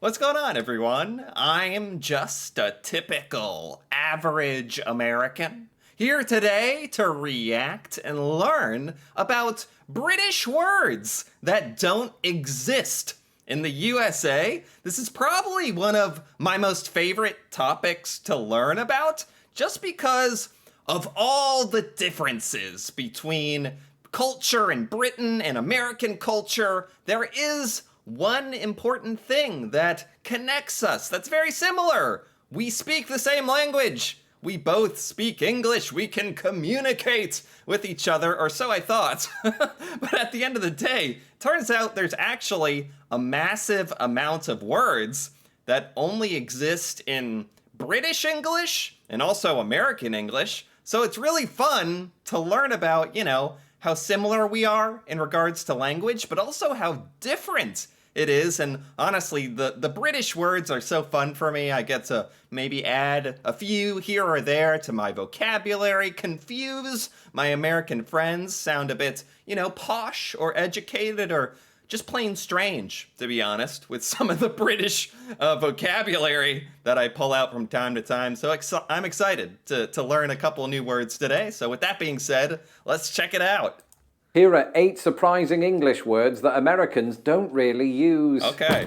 What's going on, everyone? I'm just a typical average American here today to react and learn about British words that don't exist in the USA. This is probably one of my most favorite topics to learn about just because of all the differences between culture in Britain and American culture. There is one important thing that connects us that's very similar. We speak the same language. We both speak English. We can communicate with each other, or so I thought. But at the end of the day, turns out there's actually a massive amount of words that only exist in British English and also American English. So it's really fun to learn about, how similar we are in regards to language, but also how different it is. And honestly, the British words are so fun for me. I get to maybe add a few here or there to my vocabulary, confuse my American friends, sound a bit, posh or educated or just plain strange, to be honest, with some of the British vocabulary that I pull out from time to time. So I'm excited to learn a couple new words today. So with that being said, let's check it out. Here are 8 surprising English words that Americans don't really use. Okay.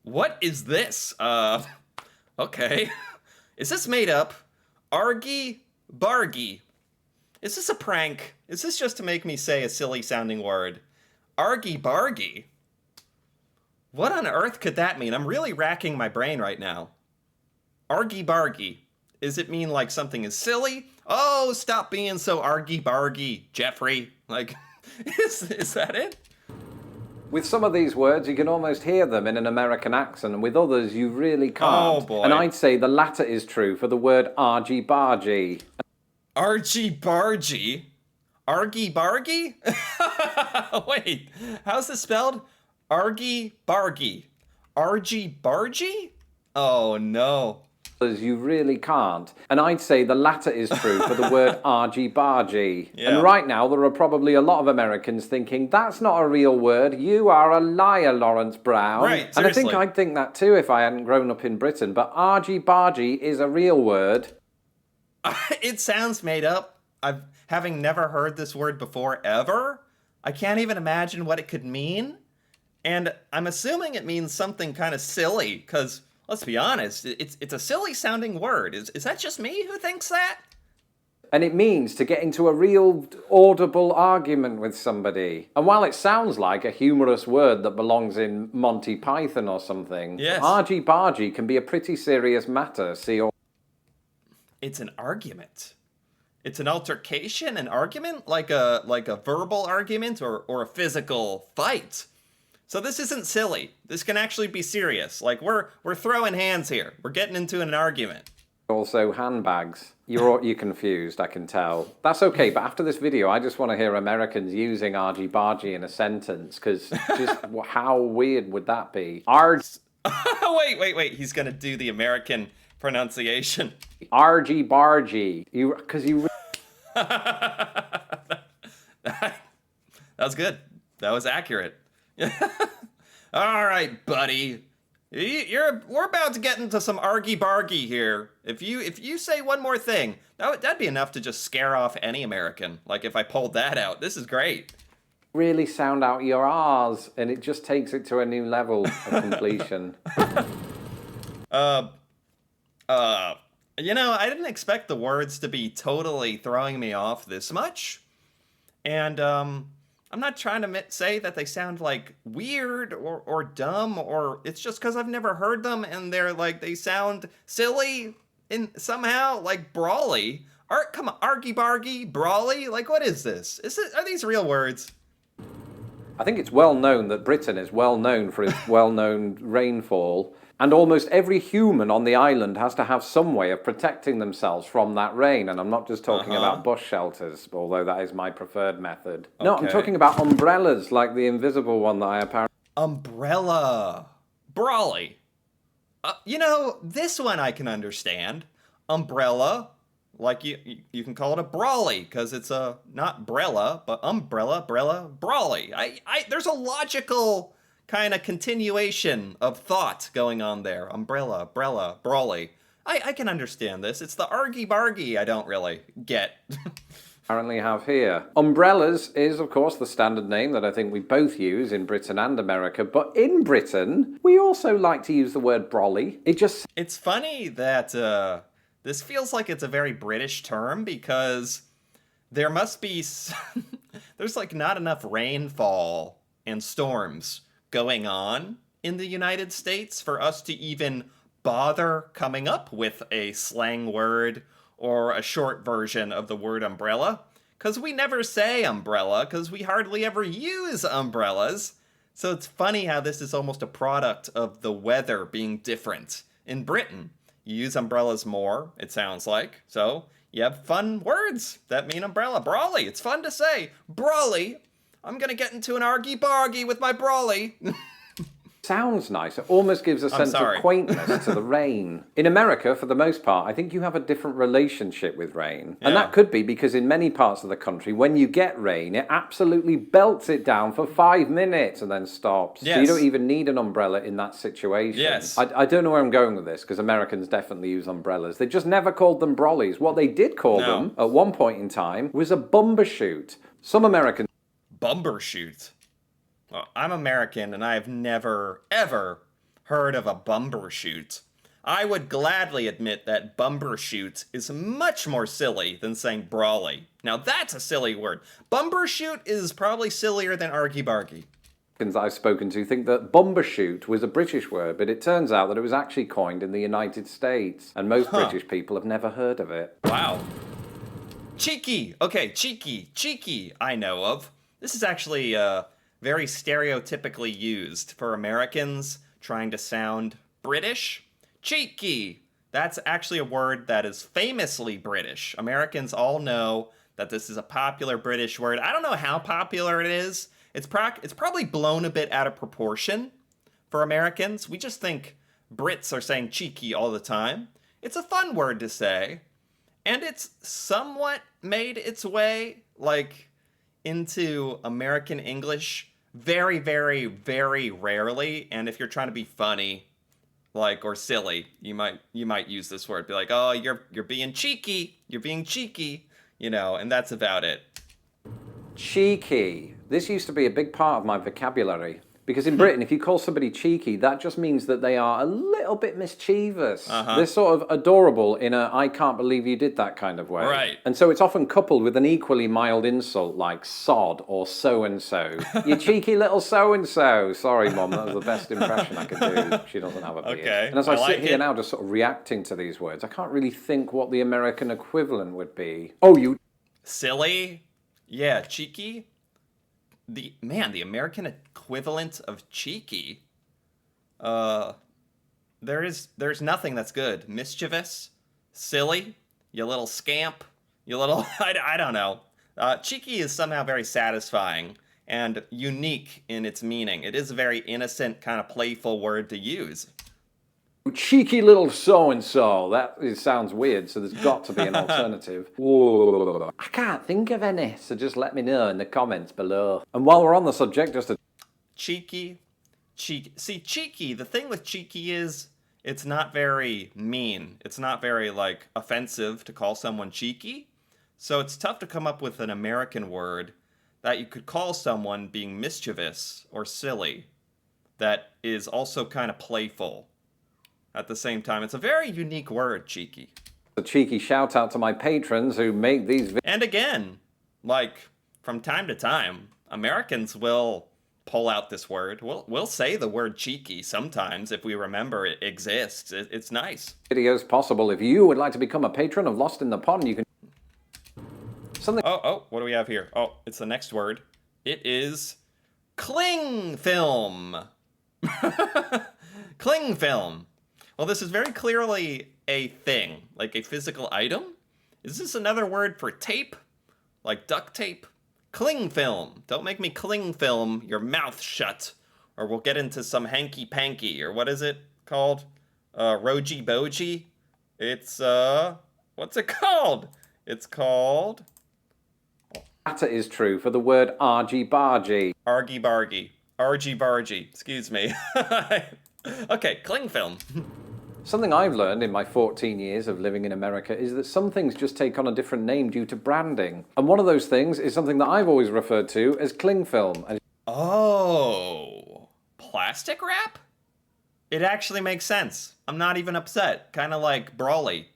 What is this? Okay. Is this made up? Argy bargy. Is this a prank? Is this just to make me say a silly sounding word? Argy bargy? What on earth could that mean? I'm really racking my brain right now. Argy bargy. Does it mean like something is silly? Oh, stop being so argy bargy, Jeffrey. Like, is that it? With some of these words, you can almost hear them in an American accent, and with others, you really can't. Oh, boy. And I'd say the latter is true for the word argy-bargy. Argy-bargy? Argy-bargy? Wait, how's this spelled? Argy-bargy. Argy-bargy? Oh, no. You really can't. And I'd say the latter is true for the word argy-bargy. Yeah. And right now, there are probably a lot of Americans thinking, that's not a real word. You are a liar, Lawrence Brown. Right, and I think seriously. I'd think that too if I hadn't grown up in Britain. But argy-bargy is a real word. It sounds made up. Having never heard this word before, ever. I can't even imagine what it could mean. And I'm assuming it means something kind of silly, because let's be honest, it's a silly sounding word. Is that just me who thinks that? And it means to get into a real audible argument with somebody. And while it sounds like a humorous word that belongs in Monty Python or something, yes, argy-bargy can be a pretty serious matter. It's an argument. It's an altercation, an argument, like a verbal argument or a physical fight. So this isn't silly. This can actually be serious. Like we're throwing hands here. We're getting into an argument. Also handbags. You're confused, I can tell. That's okay, but after this video, I just want to hear Americans using argy-bargy in a sentence, because just how weird would that be? Wait. He's going to do the American pronunciation. Argy-bargy. That was good. That was accurate. All right, buddy. We're about to get into some argy-bargy here. If you say one more thing, that'd be enough to just scare off any American. Like if I pulled that out. This is great. Really sound out your R's, and it just takes it to a new level of completion. I didn't expect the words to be totally throwing me off this much. And I'm not trying to say that they sound like weird or dumb, or it's just because I've never heard them and they sound silly in somehow, like brawly. Come on, argy-bargy, brawly? Like, what is this? Are these real words? I think it's well known that Britain is well known for its well-known rainfall, and almost every human on the island has to have some way of protecting themselves from that rain. And I'm not just talking about bush shelters, although that is my preferred method. Okay. No, I'm talking about umbrellas, like the invisible one that I apparently... Umbrella. Brawly. This one I can understand. Umbrella. Like you can call it a brawly, because it's a not brella, but umbrella, brella, brawly. There's a logical kind of continuation of thought going on there. Umbrella, brella, brawly. I can understand this. It's the argy-bargy I don't really get. Currently have here. Umbrellas is, of course, the standard name that I think we both use in Britain and America, but in Britain, we also like to use the word brolly. It's funny that this feels like it's a very British term because there must be there's like not enough rainfall and storms going on in the United States for us to even bother coming up with a slang word or a short version of the word umbrella, because we never say umbrella, because we hardly ever use umbrellas. So it's funny how this is almost a product of the weather being different. In Britain, you use umbrellas more, it sounds like. So you have fun words that mean umbrella. Brawly, it's fun to say. Brawly, I'm gonna get into an argy-bargy with my brawly. Sounds nice. It almost gives a sense of quaintness to the rain. In America, for the most part, I think you have a different relationship with rain. And that could be because in many parts of the country, when you get rain, it absolutely belts it down for 5 minutes and then stops. Yes. So you don't even need an umbrella in that situation. Yes. I don't know where I'm going with this, because Americans definitely use umbrellas. They just never called them brollies. What they did call them at one point in time was a bumbershoot. Some Americans... Bumbershoot? Well, I'm American, and I have never, ever heard of a bumbershoot. I would gladly admit that bumbershoot is much more silly than saying brawly. Now that's a silly word. Bumbershoot is probably sillier than argy-bargy. I've spoken to think that bumbershoot was a British word, but it turns out that it was actually coined in the United States, and most British people have never heard of it. Wow. Cheeky! Okay, cheeky, I know of. This is actually, very stereotypically used for Americans trying to sound British. Cheeky! That's actually a word that is famously British. Americans all know that this is a popular British word. I don't know how popular it is. It's probably blown a bit out of proportion for Americans. We just think Brits are saying cheeky all the time. It's a fun word to say. And it's somewhat made its way, like, into American English very, very, very rarely. And if you're trying to be funny, like, or silly, you might use this word. Be like, oh, you're being cheeky. You're being cheeky, you know, and that's about it. Cheeky. This used to be a big part of my vocabulary. Because in Britain, if you call somebody cheeky, that just means that they are a little bit mischievous. They're sort of adorable in a I can't believe you did that kind of way. Right. And so it's often coupled with an equally mild insult like sod or so-and-so. You cheeky little so-and-so. Sorry, Mum, that was the best impression I could do. She doesn't have a beard. Okay. And as I sit here now just sort of reacting to these words, I can't really think what the American equivalent would be. Oh, you... Silly? Yeah, cheeky? The American equivalent of cheeky, there's nothing that's good. Mischievous, silly, you little scamp, you little, I don't know. Cheeky is somehow very satisfying and unique in its meaning. It is a very innocent, kind of playful word to use. Cheeky little so-and-so. It sounds weird, so there's got to be an alternative. Whoa. I can't think of any, so just let me know in the comments below. And while we're on the subject, just a... Cheeky. See, cheeky, the thing with cheeky is it's not very mean. It's not very, like, offensive to call someone cheeky. So it's tough to come up with an American word that you could call someone being mischievous or silly that is also kind of playful. At the same time, it's a very unique word, cheeky. A cheeky shout out to my patrons who make these videos. And again, like, from time to time, Americans will pull out this word. We'll say the word cheeky sometimes if we remember it exists. It's nice. Videos possible. If you would like to become a patron of Lost in the Pond, you can... Oh, what do we have here? Oh, it's the next word. It is cling film. Cling film. Well, this is very clearly a thing, like a physical item. Is this another word for tape? Like duct tape? Cling film. Don't make me cling film your mouth shut, or we'll get into some hanky-panky, or what is it called? Roji-boji? It's, what's it called? It's called... That is true for the word argy-bargy. Argy-bargy. Argy bargy. Excuse me. Okay, cling film. Something I've learned in my 14 years of living in America is that some things just take on a different name due to branding. And one of those things is something that I've always referred to as cling film. Oh, plastic wrap? It actually makes sense. I'm not even upset. Kind of like Brawly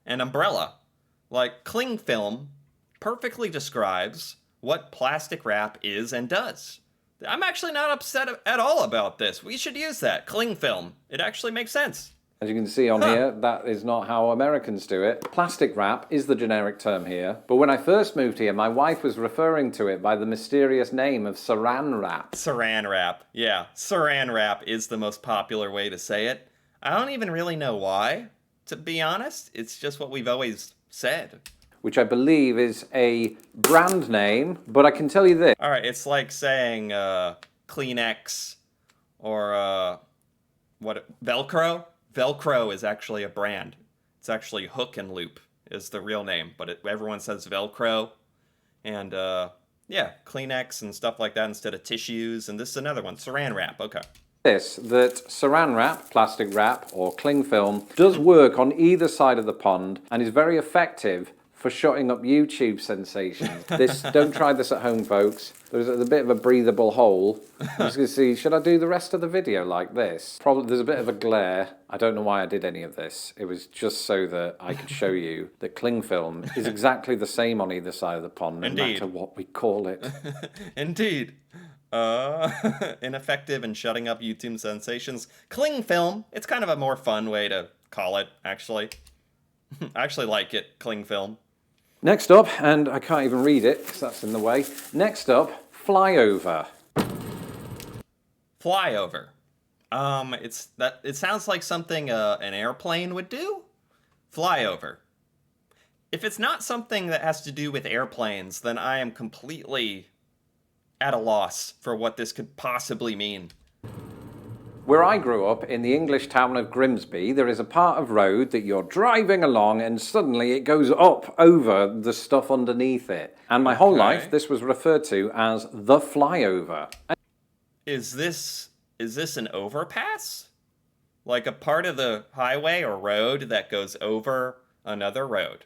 and Umbrella. Like, cling film perfectly describes what plastic wrap is and does. I'm actually not upset at all about this. We should use that. Cling film. It actually makes sense. As you can see on here, that is not how Americans do it. Plastic wrap is the generic term here, but when I first moved here, my wife was referring to it by the mysterious name of saran wrap. Saran wrap. Yeah, saran wrap is the most popular way to say it. I don't even really know why, to be honest. It's just what we've always said. Which I believe is a brand name, but I can tell you this. All right, it's like saying Kleenex or Velcro. Velcro is actually a brand. It's actually Hook and Loop is the real name, but everyone says Velcro. And yeah, Kleenex and stuff like that instead of tissues. And this is another one, saran wrap. Okay. That saran wrap, plastic wrap, or cling film does work on either side of the pond and is very effective for shutting up YouTube sensations. Don't try this at home, folks. There's a bit of a breathable hole. As you can see, should I do the rest of the video like this? Probably there's a bit of a glare. I don't know why I did any of this. It was just so that I could show you that cling film is exactly the same on either side of the pond, no matter what we call it. Indeed. Ineffective in shutting up YouTube sensations. Cling film. It's kind of a more fun way to call it, actually. I actually like it, cling film. Next up, and I can't even read it because that's in the way. Next up, flyover. Flyover. It sounds like something an airplane would do. Flyover. If it's not something that has to do with airplanes, then I am completely at a loss for what this could possibly mean. Where I grew up, in the English town of Grimsby, there is a part of road that you're driving along and suddenly it goes up over the stuff underneath it. And my whole life, this was referred to as the flyover. Is this an overpass? Like a part of the highway or road that goes over another road?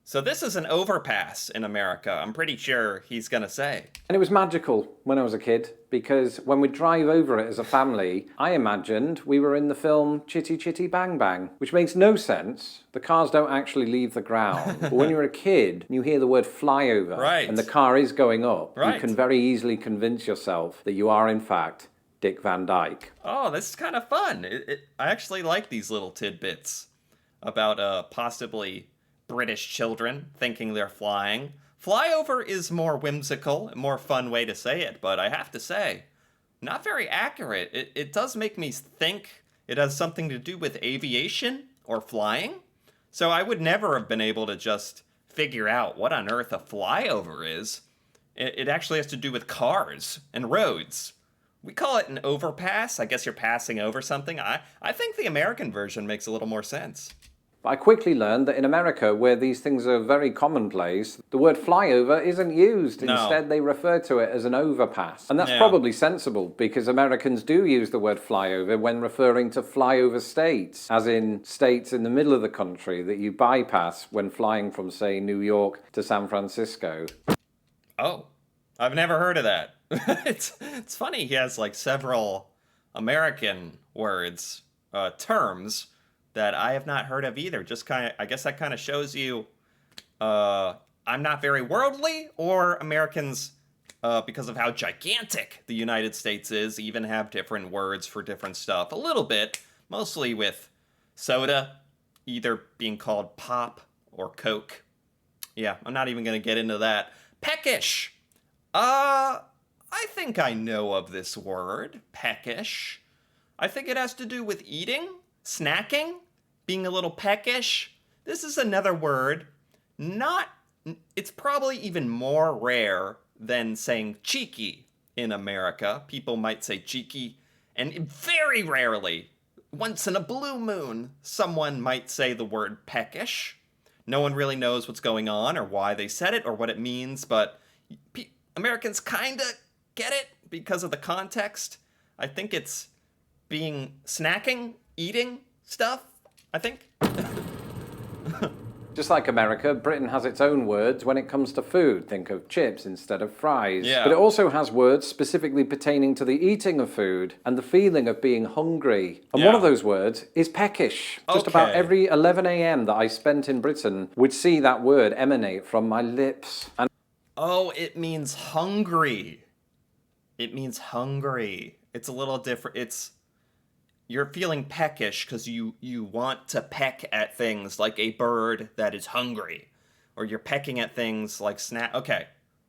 So this is an overpass in America, I'm pretty sure he's gonna say. And it was magical when I was a kid, because when we drive over it as a family, I imagined we were in the film Chitty Chitty Bang Bang, which makes no sense. The cars don't actually leave the ground. But when you're a kid, you hear the word flyover, and the car is going up, you can very easily convince yourself that you are, in fact, Dick Van Dyke. Oh, this is kind of fun. I actually like these little tidbits about possibly British children thinking they're flying. Flyover is more whimsical, a more fun way to say it, but I have to say, not very accurate. It does make me think it has something to do with aviation or flying. So I would never have been able to just figure out what on earth a flyover is. It actually has to do with cars and roads. We call it an overpass. I guess you're passing over something. I think the American version makes a little more sense. But I quickly learned that in America, where these things are very commonplace, the word flyover isn't used. No. Instead, they refer to it as an overpass. And that's probably sensible, because Americans do use the word flyover when referring to flyover states, as in states in the middle of the country that you bypass when flying from, say, New York to San Francisco. Oh, I've never heard of that. It's funny, he has like several American words, terms, that I have not heard of either. Just I guess that kind of shows you I'm not very worldly, or Americans, because of how gigantic the United States is, even have different words for different stuff. A little bit, mostly with soda, either being called pop or Coke. Yeah, I'm not even going to get into that. Peckish. I think I know of this word, peckish. I think it has to do with eating, snacking, being a little peckish. This is another word. It's probably even more rare than saying cheeky in America. People might say cheeky, and very rarely, once in a blue moon, someone might say the word peckish. No one really knows what's going on or why they said it or what it means, but Americans kinda get it because of the context. I think it's snacking, eating stuff, I think. Just like America, Britain has its own words when it comes to food. Think of chips instead of fries. Yeah. But it also has words specifically pertaining to the eating of food and the feeling of being hungry. And one Yeah. of those words is peckish. Just about Okay. every 11 a.m. that I spent in Britain would see that word emanate from my lips. And Oh, it means hungry. It means hungry. It's a little different. You're feeling peckish because you want to peck at things like a bird that is hungry, or you're pecking at things like snack. Okay,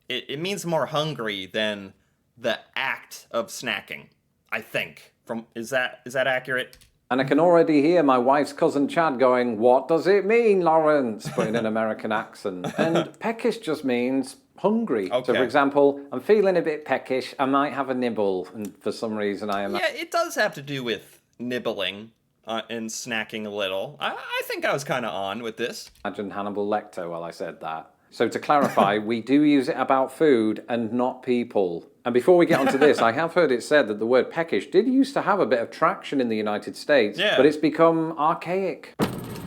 it means more hungry than the act of snacking. I think. Is that accurate? I can already hear my wife's cousin Chad going, "What does it mean, Lawrence?" but in an American accent. And peckish just means hungry. So, Okay. for example, I'm feeling a bit peckish. I might have a nibble. And for some reason, I am. Yeah, it does have to do with nibbling and snacking a little. I think I was kind of on with this. Imagine Hannibal Lecter while I said that. So to clarify, we do use it about food and not people. And before we get onto this, I have heard it said that the word peckish did used to have a bit of traction in the United States, Yeah. but it's become archaic.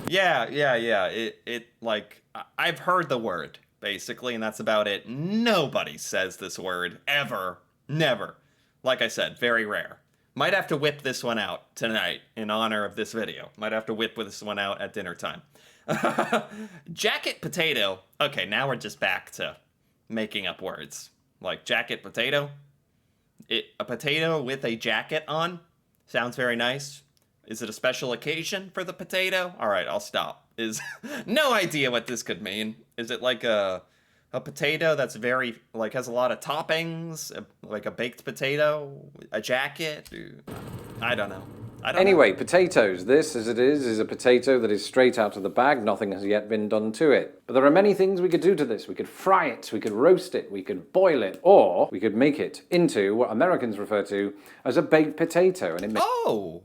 Yeah. I've heard the word, basically, and that's about it. Nobody says this word, ever. Never. Like I said, very rare. Might have to whip this one out tonight in honor of this video. Might have to whip this one out at dinner time. Jacket potato. Okay, now we're just back to making up words. Like jacket potato. A potato with a jacket on. Sounds very nice. Is it a special occasion for the potato? All right, I'll stop. No idea what this could mean. Is it like a potato that's very, like, has a lot of toppings, like a baked potato, a jacket? I don't know. Anyway, potatoes. This, as it is a potato that is straight out of the bag. Nothing has yet been done to it. But there are many things we could do to this. We could fry it, we could roast it, we could boil it, or we could make it into what Americans refer to as a baked potato. And it makes Oh,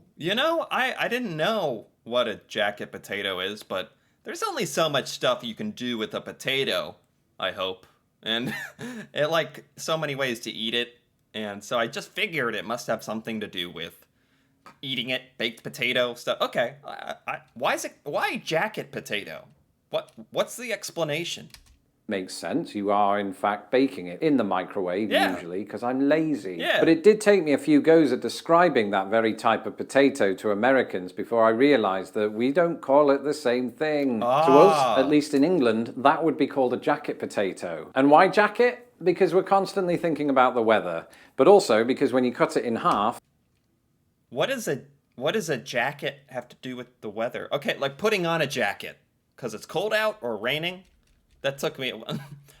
I didn't know what a jacket potato is, but there's only so much stuff you can do with a potato, I hope. And like so many ways to eat it. And so I just figured it must have something to do with eating it, baked potato stuff. Okay, why jacket potato? What's the explanation? makes sense. You are, in fact, baking it in the microwave, Yeah. usually, because I'm lazy. Yeah. But it did take me a few goes at describing that very type of potato to Americans before I realised that we don't call it the same thing. To us, at least in England, that would be called a jacket potato. And why jacket? Because we're constantly thinking about the weather, but also because when you cut it in half, What does a jacket have to do with the weather? Okay, like putting on a jacket because it's cold out or raining. That took me.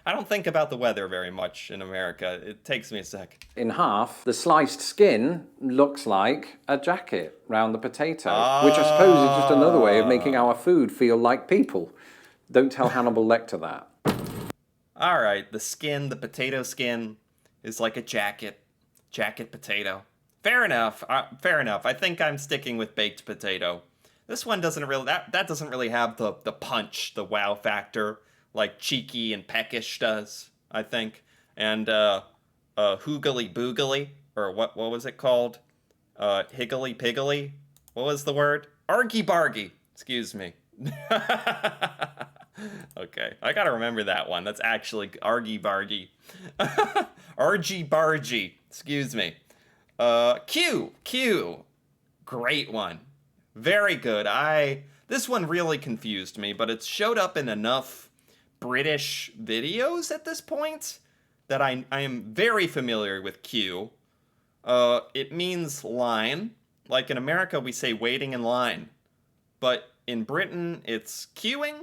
I don't think about the weather very much in America. It takes me a sec. the sliced skin looks like a jacket round the potato, which I suppose is just another way of making our food feel like people. Don't tell Hannibal Lecter that. All right, the potato skin is like a jacket potato. Fair enough. Fair enough. I think I'm sticking with baked potato. This one doesn't really that doesn't really have the punch, the wow factor like cheeky and peckish does, I think. And hoogly boogly, or what was it called? Higgly piggly. What was the word? Argy bargy. Excuse me. Okay, I gotta remember that one. That's actually argy bargy. Argy bargy. Excuse me. Q. Great one. Very good. This one really confused me, but it's showed up in enough British videos at this point that I am very familiar with Q. It means line. Like in America, we say waiting in line. But in Britain, it's queuing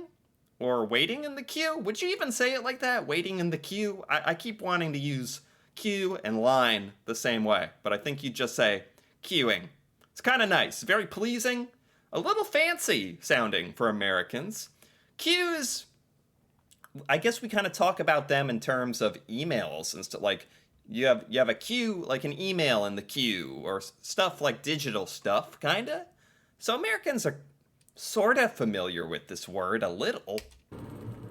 or waiting in the queue. Would you even say it like that? Waiting in the queue? I keep wanting to use queue and line the same way, but I think you just say queuing. It's kind of nice, very pleasing, a little fancy sounding for Americans. Queues, I guess we kind of talk about them in terms of emails and stuff. Like you have a queue, like an email in the queue, or stuff like digital stuff, kinda. So Americans are sort of familiar with this word a little.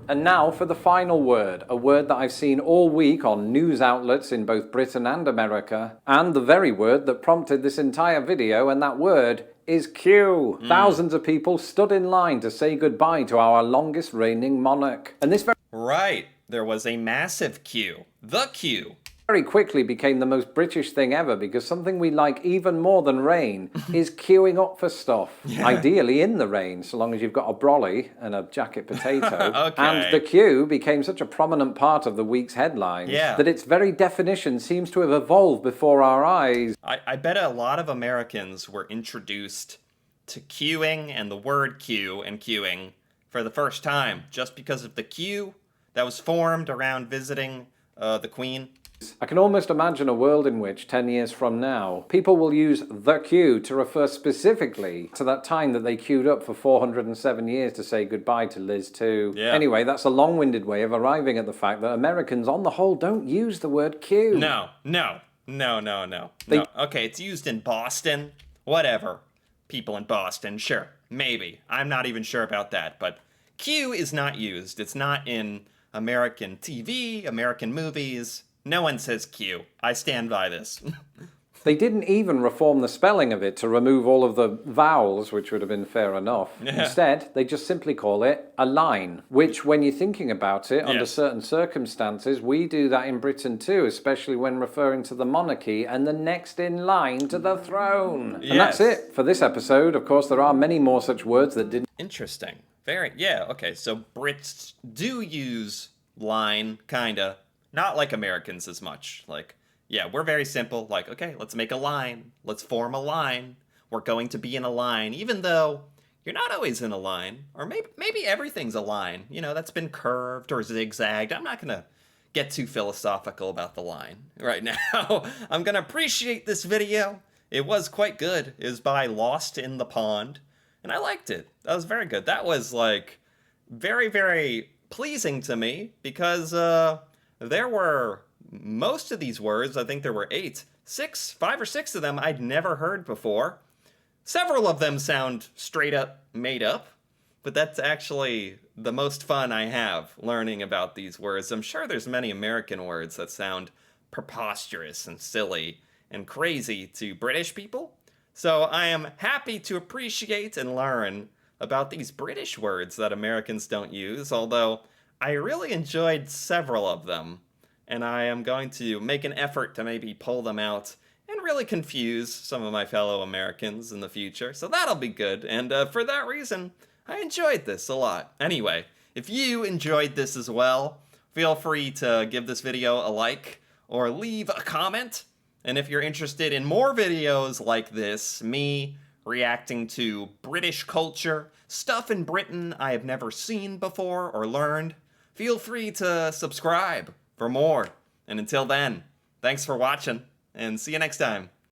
And now for the final word, a word that I've seen all week on news outlets in both Britain and America, and the very word that prompted this entire video, and that word is queue. Thousands of people stood in line to say goodbye to our longest reigning monarch. And this Right. There was a massive queue. The queue. very quickly became the most British thing ever, because something we like even more than rain is queuing up for stuff. Ideally in the rain, so long as you've got a brolly and a jacket potato. Okay. And the queue became such a prominent part of the week's headlines that its very definition seems to have evolved before our eyes. I bet a lot of Americans were introduced to queuing and the word queue and queuing for the first time just because of the queue that was formed around visiting the Queen. I can almost imagine a world in which, 10 years from now, people will use the queue to refer specifically to that time that they queued up for 407 years to say goodbye to Liz too. Yeah. Anyway, that's a long-winded way of arriving at the fact that Americans, on the whole, don't use the word queue. No. Okay, it's used in Boston. Whatever. People in Boston, sure. Maybe. I'm not even sure about that, but queue is not used. It's not in American TV, American movies. No one says queue. I stand by this. They didn't even reform the spelling of it to remove all of the vowels, which would have been fair enough. Instead, they just simply call it a line, which, when you're thinking about it, under certain circumstances, we do that in Britain too, especially when referring to the monarchy and the next in line to the throne. And that's it for this episode. Of course, there are many more such words that didn't. Interesting. Okay, so Brits do use line, kinda. Not like Americans as much. Like, yeah, we're very simple. Like, okay, let's make a line. Let's form a line. We're going to be in a line, even though you're not always in a line. Or maybe everything's a line, you know, that's been curved or zigzagged. I'm not going to get too philosophical about the line right now. I'm going to appreciate this video. It was quite good. It was by Lost in the Pond, and I liked it. That was very good. That was, like, very, very pleasing to me because, there were most of these words, I think there were 5 or 6 of them I'd never heard before. Several of them sound straight up made up, but that's actually the most fun I have learning about these words. I'm sure there's many American words that sound preposterous and silly and crazy to British people. So I am happy to appreciate and learn about these British words that Americans don't use, although I really enjoyed several of them, and I am going to make an effort to maybe pull them out and really confuse some of my fellow Americans in the future, so that'll be good, and for that reason, I enjoyed this a lot. Anyway, if you enjoyed this as well, feel free to give this video a like or leave a comment, and if you're interested in more videos like this, me reacting to British culture, stuff in Britain I have never seen before or learned, feel free to subscribe for more. And until then, thanks for watching, and see you next time.